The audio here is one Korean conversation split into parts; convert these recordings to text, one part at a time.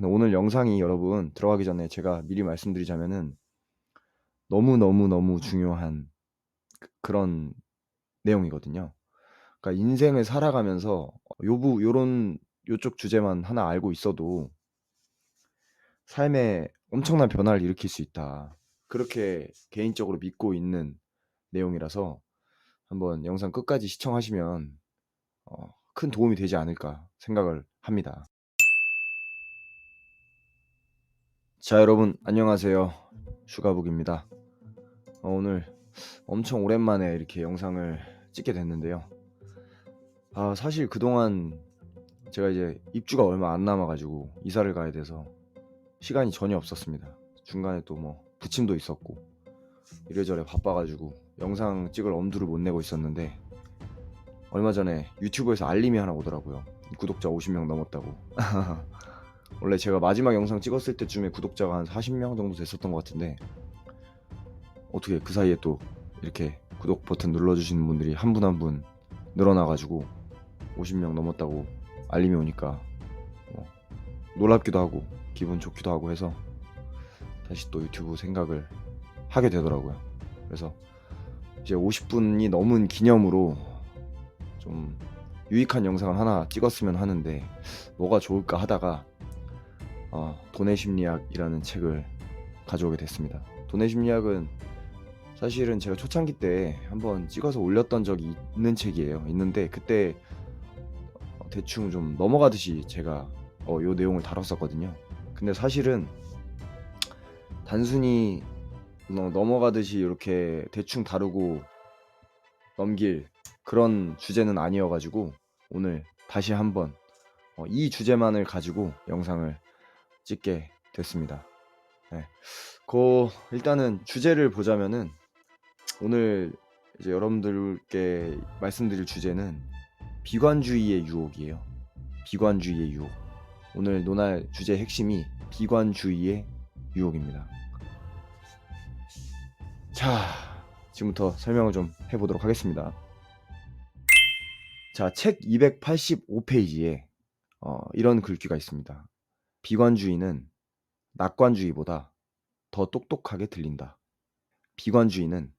근데 오늘 영상이 여러분 들어가기 전에 제가 미리 말씀드리자면은 너무너무너무 중요한 그런 내용이거든요. 그러니까 인생을 살아가면서 요런 요쪽 주제만 하나 알고 있어도 삶에 엄청난 변화를 일으킬 수 있다. 그렇게 개인적으로 믿고 있는 내용이라서 한번 영상 끝까지 시청하시면 큰 도움이 되지 않을까 생각을 합니다. 자, 여러분 안녕하세요. 슈가북입니다. 오늘 엄청 오랜만에 이렇게 영상을 찍게 됐는데요. 사실 그동안 제가 이제 입주가 얼마 안 남아 가지고 이사를 가야 돼서 시간이 전혀 없었습니다. 중간에 또 뭐 부침도 있었고 이래저래 바빠 가지고 영상 찍을 엄두를 못 내고 있었는데 얼마 전에 유튜브에서 알림이 하나 오더라고요. 구독자 50명 넘었다고. 원래 제가 마지막 영상 찍었을 때쯤에 구독자가 한 40명 정도 됐었던 것 같은데 어떻게 그 사이에 또 이렇게 구독 버튼 눌러주시는 분들이 한 분 한 분 늘어나 가지고 50명 넘었다고 알림이 오니까 놀랍기도 하고 기분 좋기도 하고 해서 다시 또 유튜브 생각을 하게 되더라고요. 그래서 이제 50분이 넘은 기념으로 좀 유익한 영상을 하나 찍었으면 하는데 뭐가 좋을까 하다가 돈의 심리학이라는 책을 가져오게 됐습니다. 돈의 심리학은 사실은 제가 초창기 때 한번 찍어서 올렸던 적이 있는데 그때 대충 좀 넘어가듯이 제가 요 내용을 다뤘었거든요. 근데 사실은 단순히 넘어가듯이 이렇게 대충 다루고 넘길 그런 주제는 아니어 가지고 오늘 다시 한번 이 주제만을 가지고 영상을 찍게 됐습니다. 네. 일단은 주제를 보자면은 오늘 이제 여러분들께 말씀드릴 주제는 비관주의의 유혹이에요. 비관주의의 유혹. 오늘 논할 주제의 핵심이 비관주의의 유혹입니다. 자, 지금부터 설명을 좀 해보도록 하겠습니다. 자, 책 285페이지에 이런 글귀가 있습니다. 비관주의는 낙관주의보다 더 똑똑하게 들린다. 비관주의는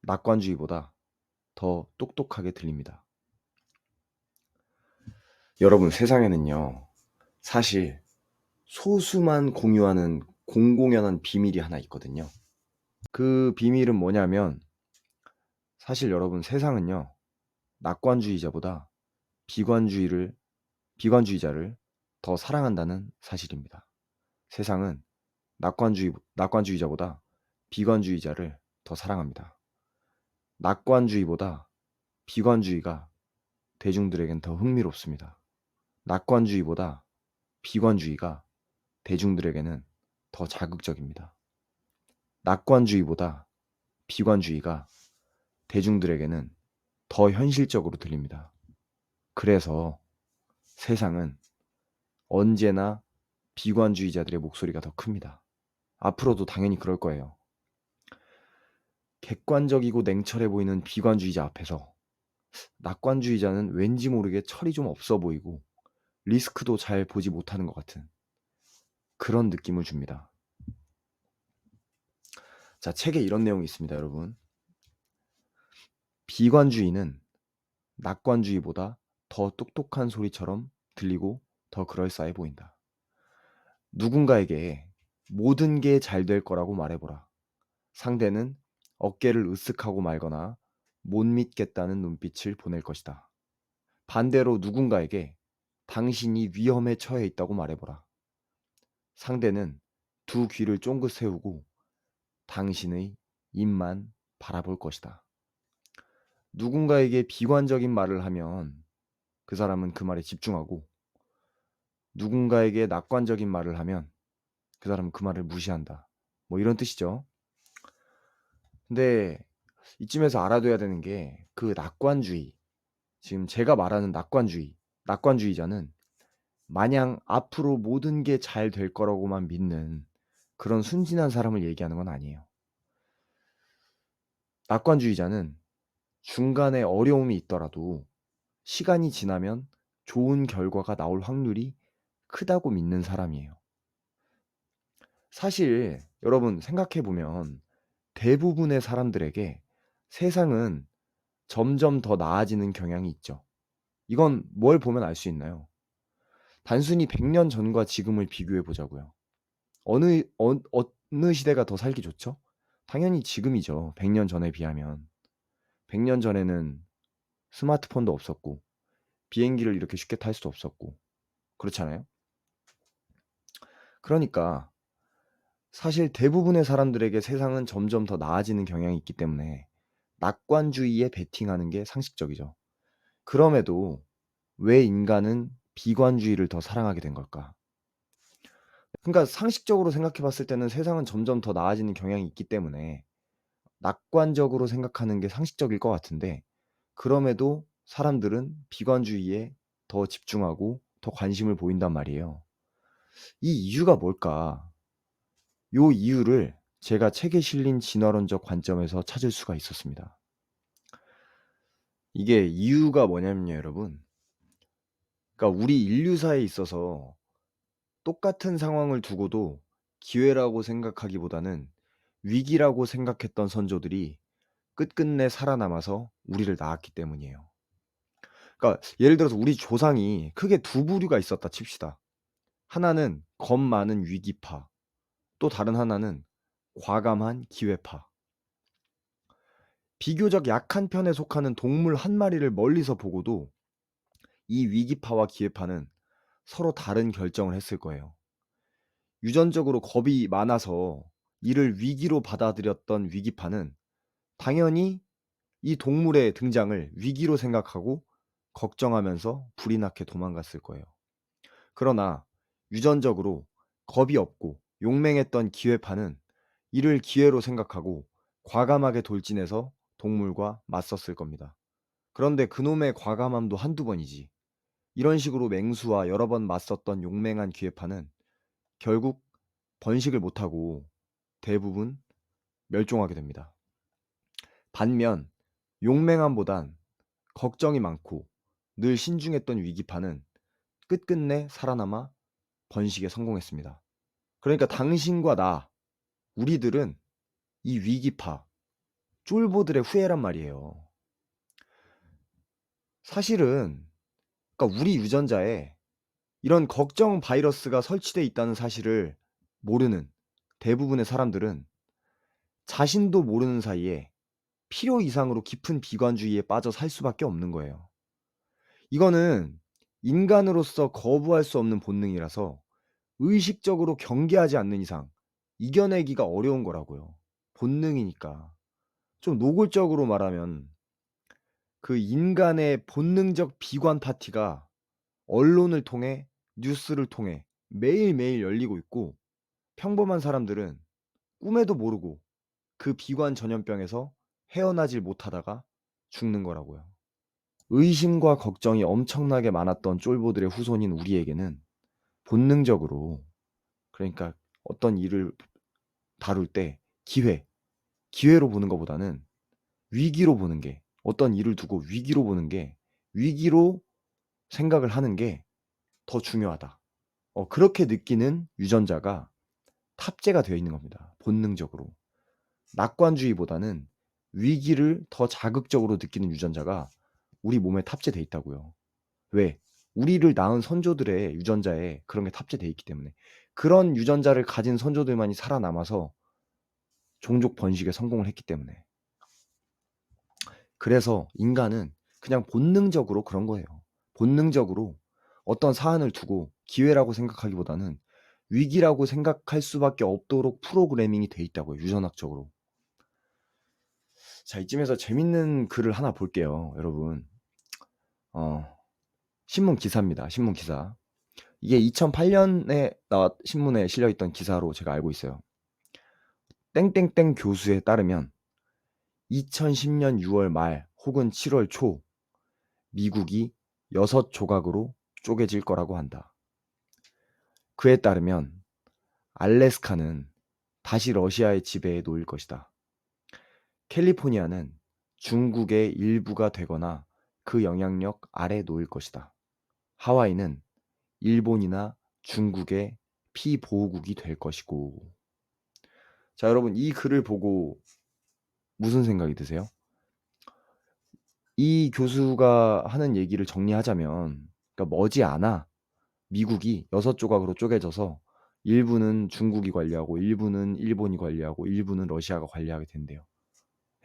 낙관주의보다 더 똑똑하게 들립니다. 여러분, 세상에는요, 사실 소수만 공유하는 공공연한 비밀이 하나 있거든요. 그 비밀은 뭐냐면 사실 여러분 세상은요, 낙관주의자보다 비관주의자를 더 사랑한다는 사실입니다. 세상은 낙관주의자보다 비관주의자를 더 사랑합니다. 낙관주의보다 비관주의가 대중들에겐 더 흥미롭습니다. 낙관주의보다 비관주의가 대중들에게는 더 자극적입니다. 낙관주의보다 비관주의가 대중들에게는 더 현실적으로 들립니다. 그래서 세상은 언제나 비관주의자들의 목소리가 더 큽니다. 앞으로도 당연히 그럴 거예요. 객관적이고 냉철해 보이는 비관주의자 앞에서 낙관주의자는 왠지 모르게 철이 좀 없어 보이고 리스크도 잘 보지 못하는 것 같은 그런 느낌을 줍니다. 자, 책에 이런 내용이 있습니다, 여러분. 비관주의는 낙관주의보다 더 똑똑한 소리처럼 들리고 더 그럴싸해 보인다. 누군가에게 모든 게 잘 될 거라고 말해보라. 상대는 어깨를 으쓱하고 말거나 못 믿겠다는 눈빛을 보낼 것이다. 반대로 누군가에게 당신이 위험에 처해 있다고 말해보라. 상대는 두 귀를 쫑긋 세우고 당신의 입만 바라볼 것이다. 누군가에게 비관적인 말을 하면 그 사람은 그 말에 집중하고 누군가에게 낙관적인 말을 하면 그 사람은 그 말을 무시한다. 뭐 이런 뜻이죠. 근데 이쯤에서 알아둬야 되는 게 그 낙관주의, 지금 제가 말하는 낙관주의자는 마냥 앞으로 모든 게 잘 될 거라고만 믿는 그런 순진한 사람을 얘기하는 건 아니에요. 낙관주의자는 중간에 어려움이 있더라도 시간이 지나면 좋은 결과가 나올 확률이 크다고 믿는 사람이에요. 사실 여러분 생각해 보면 대부분의 사람들에게 세상은 점점 더 나아지는 경향이 있죠. 이건 뭘 보면 알 수 있나요? 단순히 100년 전과 지금을 비교해 보자고요. 어느 시대가 더 살기 좋죠? 당연히 지금이죠. 100년 전에 비하면. 100년 전에는 스마트폰도 없었고 비행기를 이렇게 쉽게 탈 수도 없었고 그렇잖아요. 그러니까 사실 대부분의 사람들에게 세상은 점점 더 나아지는 경향이 있기 때문에 낙관주의에 베팅하는 게 상식적이죠. 그럼에도 왜 인간은 비관주의를 더 사랑하게 된 걸까? 그러니까 상식적으로 생각해 봤을 때는 세상은 점점 더 나아지는 경향이 있기 때문에 낙관적으로 생각하는 게 상식적일 것 같은데 그럼에도 사람들은 비관주의에 더 집중하고 더 관심을 보인단 말이에요. 이 이유가 뭘까? 요 이유를 제가 책에 실린 진화론적 관점에서 찾을 수가 있었습니다. 이게 이유가 뭐냐면요, 여러분. 그러니까 우리 인류사에 있어서 똑같은 상황을 두고도 기회라고 생각하기보다는 위기라고 생각했던 선조들이 끝끝내 살아남아서 우리를 낳았기 때문이에요. 그러니까 예를 들어서 우리 조상이 크게 두 부류가 있었다 칩시다. 하나는 겁 많은 위기파, 또 다른 하나는 과감한 기회파. 비교적 약한 편에 속하는 동물 한 마리를 멀리서 보고도 이 위기파와 기회파는 서로 다른 결정을 했을 거예요. 유전적으로 겁이 많아서 이를 위기로 받아들였던 위기파는 당연히 이 동물의 등장을 위기로 생각하고 걱정하면서 불이 나게 도망갔을 거예요. 그러나 유전적으로 겁이 없고 용맹했던 기회파는 이를 기회로 생각하고 과감하게 돌진해서 동물과 맞섰을 겁니다. 그런데 그놈의 과감함도 한두 번이지. 이런 식으로 맹수와 여러 번 맞섰던 용맹한 기회파는 결국 번식을 못하고 대부분 멸종하게 됩니다. 반면 용맹함보단 걱정이 많고 늘 신중했던 위기파는 끝끝내 살아남아 번식에 성공했습니다. 그러니까 당신과 나, 우리들은 이 위기파, 쫄보들의 후예란 말이에요. 사실은 그러니까 우리 유전자에 이런 걱정 바이러스가 설치돼 있다는 사실을 모르는 대부분의 사람들은 자신도 모르는 사이에 필요 이상으로 깊은 비관주의에 빠져 살 수밖에 없는 거예요. 이거는 인간으로서 거부할 수 없는 본능이라서 의식적으로 경계하지 않는 이상 이겨내기가 어려운 거라고요. 본능이니까. 좀 노골적으로 말하면 그 인간의 본능적 비관 파티가 언론을 통해 뉴스를 통해 매일매일 열리고 있고 평범한 사람들은 꿈에도 모르고 그 비관 전염병에서 헤어나질 못하다가 죽는 거라고요. 의심과 걱정이 엄청나게 많았던 쫄보들의 후손인 우리에게는 본능적으로 그러니까 어떤 일을 다룰 때 기회로 보는 것보다는 위기로 보는 게 어떤 일을 두고 위기로 보는 게 위기로 생각을 하는 게 더 중요하다. 그렇게 느끼는 유전자가 탑재가 되어 있는 겁니다. 본능적으로. 낙관주의보다는 위기를 더 자극적으로 느끼는 유전자가 우리 몸에 탑재돼 있다고요. 왜? 우리를 낳은 선조들의 유전자에 그런 게 탑재돼 있기 때문에. 그런 유전자를 가진 선조들만이 살아남아서 종족 번식에 성공을 했기 때문에. 그래서 인간은 그냥 본능적으로 그런 거예요. 본능적으로 어떤 사안을 두고 기회라고 생각하기보다는 위기라고 생각할 수밖에 없도록 프로그래밍이 돼 있다고요, 유전학적으로. 자, 이쯤에서 재밌는 글을 하나 볼게요, 여러분. 어, 신문 기사입니다. 신문 기사. 이게 2008년에 신문에 실려 있던 기사로 제가 알고 있어요. 땡땡땡 교수에 따르면 2010년 6월 말 혹은 7월 초 미국이 6조각으로 쪼개질 거라고 한다. 그에 따르면 알래스카는 다시 러시아의 지배에 놓일 것이다. 캘리포니아는 중국의 일부가 되거나 그 영향력 아래 놓일 것이다. 하와이는 일본이나 중국의 피보호국이 될 것이고 자 여러분 이 글을 보고 무슨 생각이 드세요? 이 교수가 하는 얘기를 정리하자면 그러니까 머지않아 미국이 6 조각으로 쪼개져서 일부는 중국이 관리하고 일부는 일본이 관리하고 일부는 러시아가 관리하게 된대요.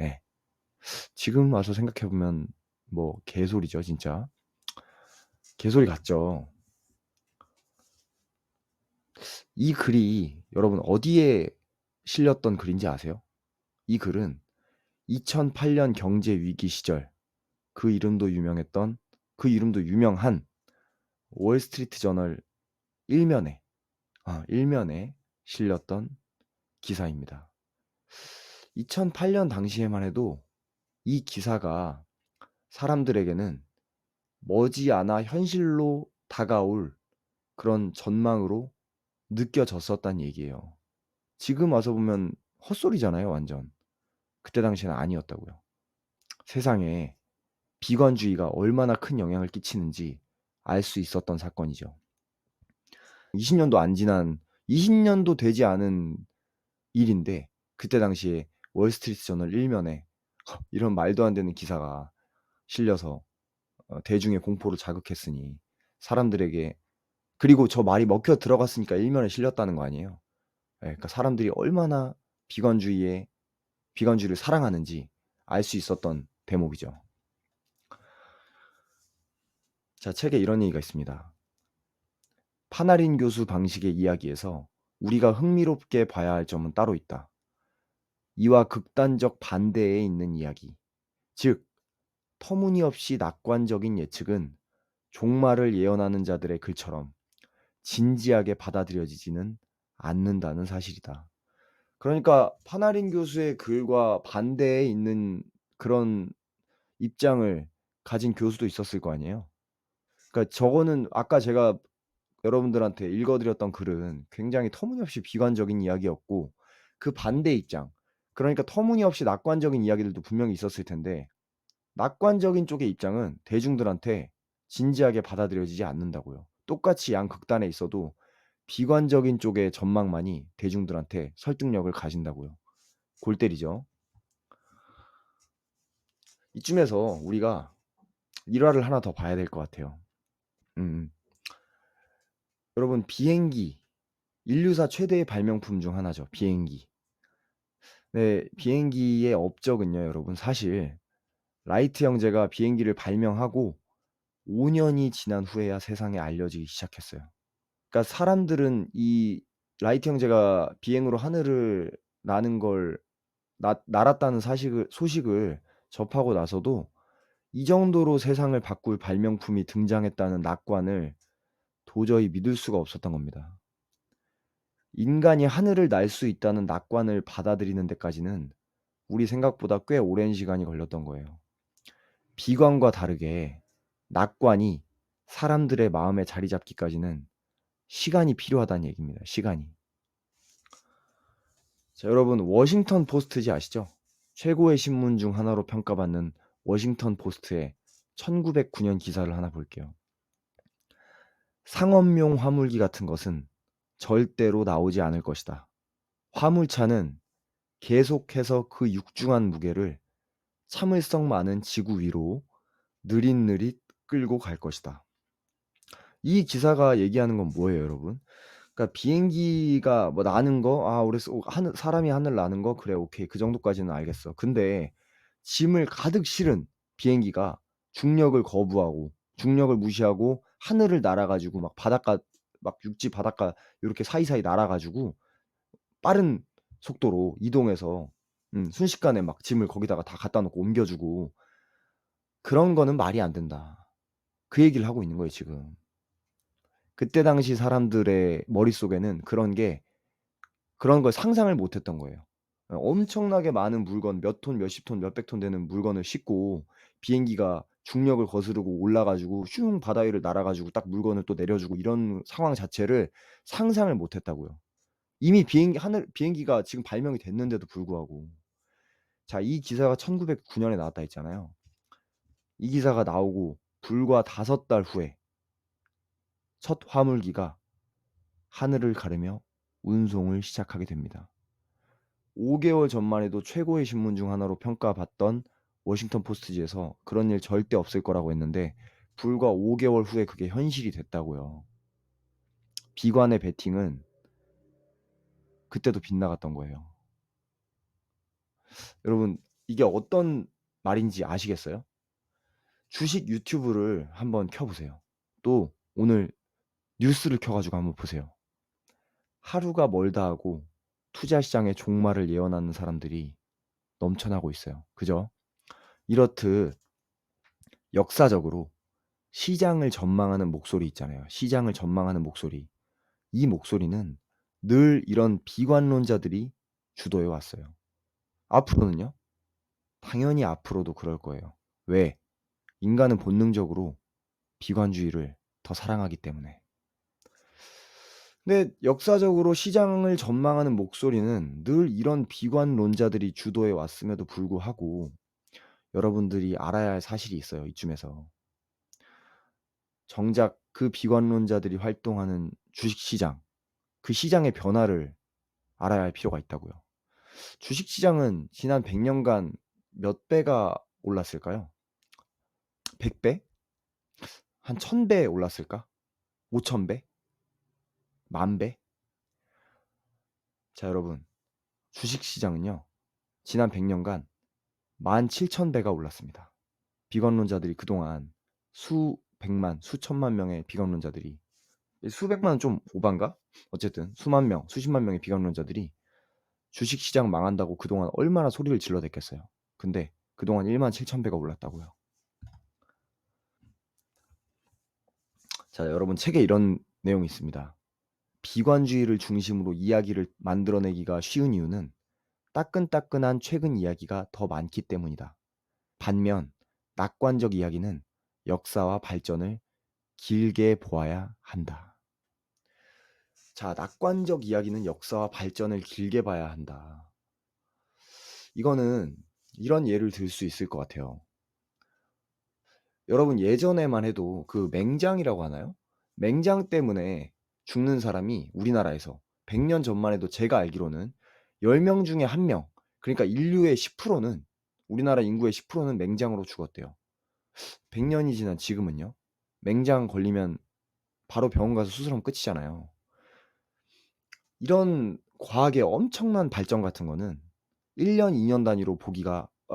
예. 지금 와서 생각해 보면 뭐 개소리죠 진짜. 개소리 같죠. 이 글이 여러분 어디에 실렸던 글인지 아세요? 이 글은 2008년 경제 위기 시절 그 이름도 유명한 월스트리트 저널 1면에 일면에 실렸던 기사입니다. 2008년 당시에만 해도 이 기사가 사람들에게는 머지않아 현실로 다가올 그런 전망으로 느껴졌었단 얘기예요. 지금 와서 보면 헛소리잖아요 완전. 그때 당시에는 아니었다고요. 세상에 비관주의가 얼마나 큰 영향을 끼치는지 알 수 있었던 사건이죠. 20년도 안 지난 20년도 되지 않은 일인데 그때 당시에 월스트리트 저널 1면에 이런 말도 안 되는 기사가 실려서 대중의 공포를 자극했으니 사람들에게 그리고 저 말이 먹혀 들어갔으니까 1면에 실렸다는 거 아니에요. 예 그러니까 사람들이 얼마나 비관주의를 사랑하는지 알 수 있었던 대목이죠. 자 책에 이런 얘기가 있습니다. 파나린 교수 방식의 이야기에서 우리가 흥미롭게 봐야 할 점은 따로 있다. 이와 극단적 반대에 있는 이야기. 즉 터무니없이 낙관적인 예측은 종말을 예언하는 자들의 글처럼 진지하게 받아들여지지는 않는다는 사실이다. 그러니까 파나린 교수의 글과 반대에 있는 그런 입장을 가진 교수도 있었을 거 아니에요. 그러니까 저거는 아까 제가 여러분들한테 읽어 드렸던 글은 굉장히 터무니없이 비관적인 이야기였고 그 반대 입장 그러니까 터무니없이 낙관적인 이야기들도 분명히 있었을 텐데 낙관적인 쪽의 입장은 대중들한테 진지하게 받아들여지지 않는다고요. 똑같이 양극단에 있어도 비관적인 쪽의 전망만이 대중들한테 설득력을 가진다고요. 골 때리죠. 이쯤에서 우리가 일화를 하나 더 봐야 될 것 같아요. 음. 여러분 비행기 인류사 최대의 발명품 중 하나죠. 비행기. 네. 비행기의 업적은요 여러분 사실 라이트 형제가 비행기를 발명하고 5 년이 지난 후에야 세상에 알려지기 시작했어요. 그러니까 사람들은 이 라이트 형제가 비행으로 하늘을 나는 걸 날았다는 사식을 소식을 접하고 나서도 이 정도로 세상을 바꿀 발명품이 등장했다는 낙관을 도저히 믿을 수가 없었던 겁니다. 인간이 하늘을 날 수 있다는 낙관을 받아들이는 데까지는 우리 생각보다 꽤 오랜 시간이 걸렸던 거예요. 비관과 다르게 낙관이 사람들의 마음에 자리 잡기까지는 시간이 필요하다는 얘기입니다. 시간이. 자 여러분 워싱턴 포스트지 아시죠? 최고의 신문 중 하나로 평가받는 워싱턴 포스트의 1909년 기사를 하나 볼게요. 상업용 화물기 같은 것은 절대로 나오지 않을 것이다. 화물차는 계속해서 그 육중한 무게를 참을성 많은 지구 위로 느릿느릿 끌고 갈 것이다. 이 기사가 얘기하는 건 뭐예요, 여러분? 그러니까 비행기가 뭐 나는 거 우리 하늘 사람이 하늘 나는 거 그래 오케이. 그 정도까지는 알겠어. 근데 짐을 가득 실은 비행기가 중력을 거부하고 중력을 무시하고 하늘을 날아 가지고 막 바닷가 막 육지 바닷가 요렇게 사이사이 날아 가지고 빠른 속도로 이동해서 순식간에 막 짐을 거기다가 다 갖다 놓고 옮겨 주고 "그런 거는 말이 안 된다." 그 얘기를 하고 있는 거예요 지금. 그때 당시 사람들의 머릿속에는 그런 걸 상상을 못 했던 거예요. 엄청나게 많은 물건 몇 톤, 몇십 톤, 몇백 톤 되는 물건을 싣고 비행기가 중력을 거스르고 올라 가지고 슝 바다 위를 날아 가지고 딱 물건을 또 내려 주고 이런 상황 자체를 상상을 못 했다고요. 이미 비행기가 지금 발명이 됐는데도 불구하고. 자 이 기사가 1909 년에 나왔다 했잖아요. 이 기사가 나오고 불과 5달 후에 첫 화물기가 하늘을 가르며 운송을 시작하게 됩니다. 5개월 전만 해도 최고의 신문 중 하나로 평가받던 워싱턴 포스트지에서 그런 일 절대 없을 거라고 했는데 불과 5개월 후에 그게 현실이 됐다고요. 비관의 배팅은 그때도 빗나갔던 거예요. 여러분 이게 어떤 말인지 아시겠어요? 주식 유튜브를 한번 켜보세요. 또 오늘 뉴스를 켜가지고 한번 보세요. 하루가 멀다 하고 투자 시장의 종말을 예언하는 사람들이 넘쳐나고 있어요. 그죠? 이렇듯 역사적으로 시장을 전망하는 목소리 있잖아요. 시장을 전망하는 목소리. 이 목소리는 늘 이런 비관론자들이 주도해 왔어요. 앞으로는요? 당연히 앞으로도 그럴 거예요. 왜? 인간은 본능적으로 비관주의를 더 사랑하기 때문에. 근데 역사적으로 시장을 전망하는 목소리는 늘 이런 비관론자들이 주도해 왔음에도 불구하고 여러분들이 알아야 할 사실이 있어요, 이쯤에서. 정작 그 비관론자들이 활동하는 주식시장, 그 시장의 변화를 알아야 할 필요가 있다고요. 주식시장은 지난 100년간 몇 배가 올랐을까요? 100배? 한 1000배 올랐을까? 5000배? 10,000배? 자, 여러분. 주식시장은요. 지난 100년간 17,000배가 올랐습니다. 비관론자들이 그동안 수백만, 수천만 명의 비관론자들이 수백만은 좀 오반가? 어쨌든 수만 명, 수십만 명의 비관론자들이 주식시장 망한다고 그동안 얼마나 소리를 질러댔겠어요. 근데 그동안 17,000배가 올랐다고요. 자, 여러분 책에 이런 내용이 있습니다. 비관주의를 중심으로 이야기를 만들어내기가 쉬운 이유는 따끈따끈한 최근 이야기가 더 많기 때문이다. 반면 낙관적 이야기는 역사와 발전을 길게 보아야 한다. 자, 낙관적 이야기는 역사와 발전을 길게 봐야 한다. 이거는 이런 예를 들 수 있을 것 같아요. 여러분 예전에만 해도 그 맹장이라고 하나요? 맹장 때문에 죽는 사람이 우리나라에서 100년 전만 해도 제가 알기로는 10명 중에 1명, 그러니까 인류의 10%는 우리나라 인구의 10%는 맹장으로 죽었대요. 100년이 지난 지금은요. 맹장 걸리면 바로 병원 가서 수술하면 끝이잖아요. 이런 과학의 엄청난 발전 같은 거는 1년, 2년 단위로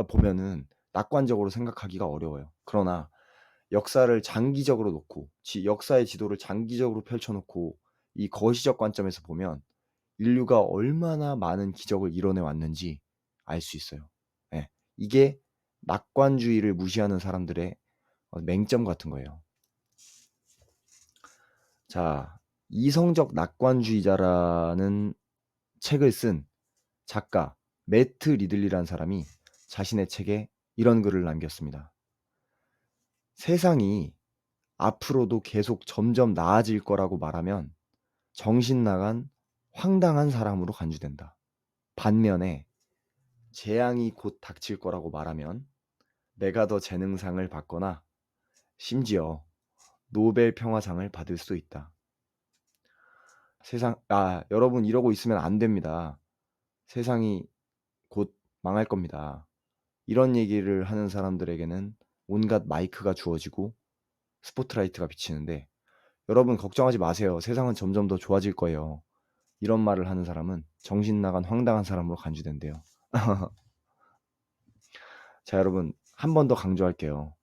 보면은 낙관적으로 생각하기가 어려워요. 그러나 역사를 장기적으로 놓고 역사의 지도를 장기적으로 펼쳐 놓고 이 거시적 관점에서 보면 인류가 얼마나 많은 기적을 이뤄내 왔는지 알 수 있어요. 예. 이게 낙관주의를 무시하는 사람들의 맹점 같은 거예요. 자, 이성적 낙관주의자라는 책을 쓴 작가 매트 리들리라는 사람이 자신의 책에 이런 글을 남겼습니다. 세상이 앞으로도 계속 점점 나아질 거라고 말하면 정신 나간 황당한 사람으로 간주된다. 반면에 재앙이 곧 닥칠 거라고 말하면 내가 더 재능상을 받거나 심지어 노벨 평화상을 받을 수도 있다. 여러분 이러고 있으면 안 됩니다. 세상이 곧 망할 겁니다. 이런 얘기를 하는 사람들에게는 온갖 마이크가 주어지고 스포트라이트가 비치는데 여러분 걱정하지 마세요. 세상은 점점 더 좋아질 거예요. 이런 말을 하는 사람은 정신 나간 황당한 사람으로 간주된대요. 자, 여러분 한 번 더 강조할게요.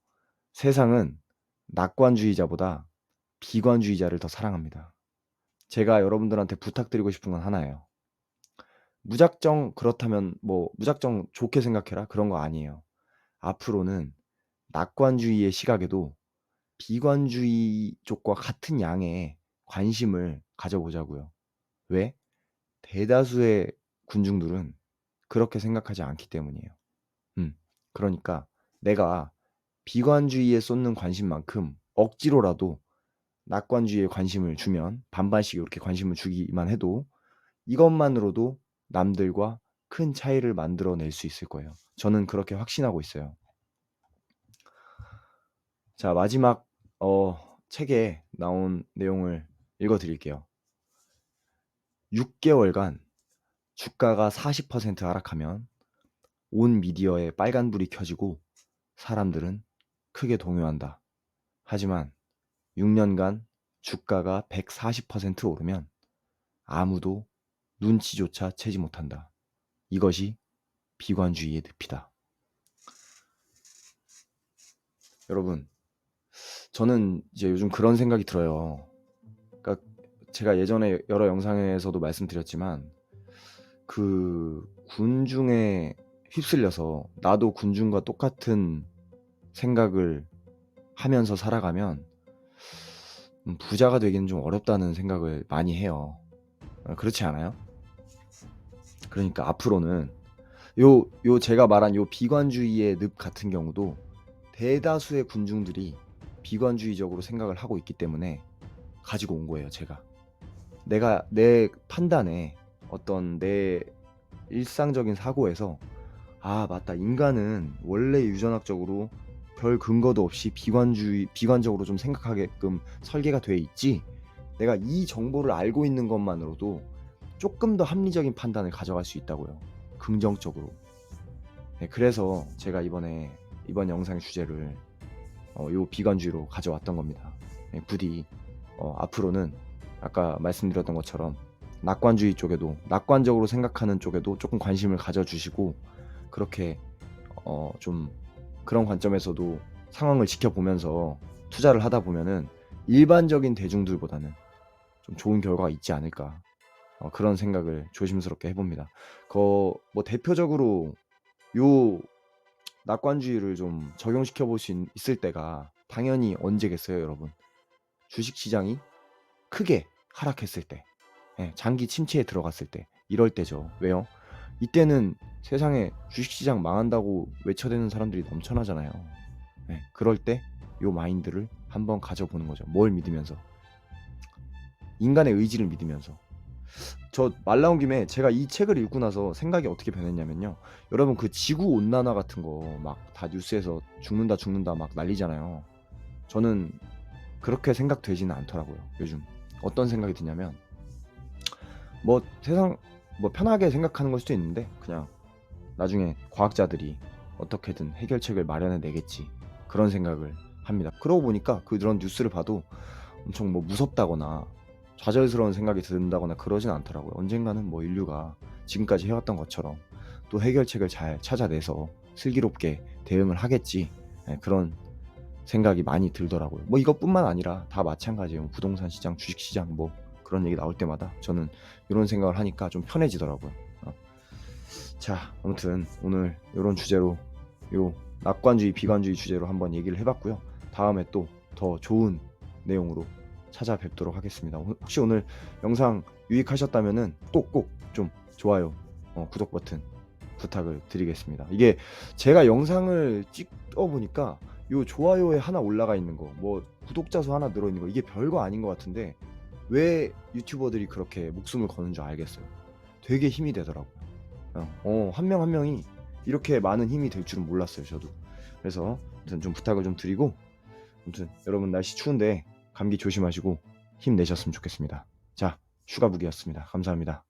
세상은 낙관주의자보다 비관주의자를 더 사랑합니다. 제가 여러분들한테 부탁드리고 싶은 건 하나예요. 무작정 그렇다면 무작정 좋게 생각해라 그런 거 아니에요. 앞으로는 낙관주의의 시각에도 비관주의 쪽과 같은 양의 관심을 가져보자고요. 왜? 대다수의 군중들은 그렇게 생각하지 않기 때문이에요. 그러니까 내가 비관주의에 쏟는 관심만큼 억지로라도 낙관주의에 관심을 주면 반반씩 이렇게 관심을 주기만 해도 이것만으로도 남들과 큰 차이를 만들어낼 수 있을 거예요. 저는 그렇게 확신하고 있어요. 자, 마지막 책에 나온 내용을 읽어 드릴게요. 6개월간 주가가 40% 하락하면 온 미디어에 빨간불이 켜지고 사람들은 크게 동요한다. 하지만 6년간 주가가 140% 오르면 아무도 눈치조차 채지 못한다. 이것이 비관주의의 늪이다. 여러분, 저는 이제 요즘 그런 생각이 들어요. 그러니까 제가 예전에 여러 영상에서도 말씀드렸지만 그 군중에 휩쓸려서 나도 군중과 똑같은 생각을 하면서 살아가면 부자가 되기는 좀 어렵다는 생각을 많이 해요. 그렇지 않아요? 그러니까 앞으로는 요 제가 말한 요 비관주의의 늪 같은 경우도 대다수의 군중들이 비관주의적으로 생각을 하고 있기 때문에 가지고 온 거예요, 제가. 내가 내 판단에 어떤 내 일상적인 사고에서 '아 맞다. 인간은 원래 유전학적으로 별 근거도 없이 비관적으로 좀 생각하게끔 설계가 돼 있지.' 내가 이 정보를 알고 있는 것만으로도 쪼끔 더 합리적인 판단을 가져갈 수 있다고요, 긍정적으로. 네, 그래서 제가 이번 영상의 주제를 요 비관주의로 가져왔던 겁니다. 예, 부디 앞으로는 아까 말씀드렸던 것처럼 낙관적으로 생각하는 쪽에도 쪼끔 관심을 가져 주시고 그렇게 좀 그런 관점에서도 상황을 지켜보면서 투자를 하다 보면은 '일반적인 대중들보다는 좀 좋은 결과가 있지 않을까.' 그런 생각을 조심스럽게 해 봅니다. 뭐 대표적으로 요 낙관주의를 좀 적용시켜 볼 수 있을 때가 당연히 언제겠어요, 여러분? 주식 시장이 크게 하락했을 때. 예, 장기 침체에 들어갔을 때. 이럴 때죠. 왜요? 이때는 세상에 주식시장 망한다고 외쳐대는 사람들이 넘쳐나잖아요. 예, 그럴 때 요 마인드를 한번 가져보는 거죠. 뭘 믿으면서? 인간의 의지를 믿으면서. 저 말 나온 김에 제가 이 책을 읽고 나서 생각이 어떻게 변했냐면요. 여러분 그 지구 온난화 같은 거 막 다 뉴스에서 죽는다 막 난리잖아요. 저는 그렇게 생각되지는 않더라고요, 요즘. 어떤 생각이 드냐면 뭐 세상 뭐 편하게 생각하는 걸 수도 있는데 그냥 나중에 과학자들이 어떻게든 해결책을 마련해 내겠지. 그런 생각을 합니다. 그러고 보니까 그런 뉴스를 봐도 엄청 뭐 무섭다거나 좌절스러운 생각이 든다거나 그러진 않더라고요. 언젠가는 뭐 인류가 지금까지 해왔던 것처럼 또 해결책을 잘 찾아내서 슬기롭게 대응을 하겠지. 예, 그런 생각이 많이 들더라고요. 뭐 이것뿐만 아니라 다 마찬가지예요. 부동산 시장, 주식 시장 뭐 그런 얘기 나올 때마다 저는 이런 생각을 하니까 좀 편해지더라고요. 자, 아무튼 오늘 요런 주제로 요 낙관주의, 비관주의 주제로 한번 얘기를 해 봤고요. 다음에 또 더 좋은 내용으로 찾아뵙도록 하겠습니다. 혹시 오늘 영상 유익하셨다면은 꼭 좀 좋아요, 구독 버튼 부탁을 드리겠습니다. 이게 제가 영상을 찍어 보니까 요 좋아요에 하나 올라가 있는 거, 뭐 구독자 수 하나 늘어 있는 거 이게 별거 아닌 것 같은데 왜 유튜버들이 그렇게 목숨을 거는 줄 알겠어요. 되게 힘이 되더라고요. 한 명 한 명이 이렇게 많은 힘이 될 줄은 몰랐어요, 저도. 그래서 아무튼 좀 부탁을 좀 드리고 아무튼 여러분 날씨 추운데 감기 조심하시고 힘내셨으면 좋겠습니다. 자, 슈가북이었습니다. 감사합니다.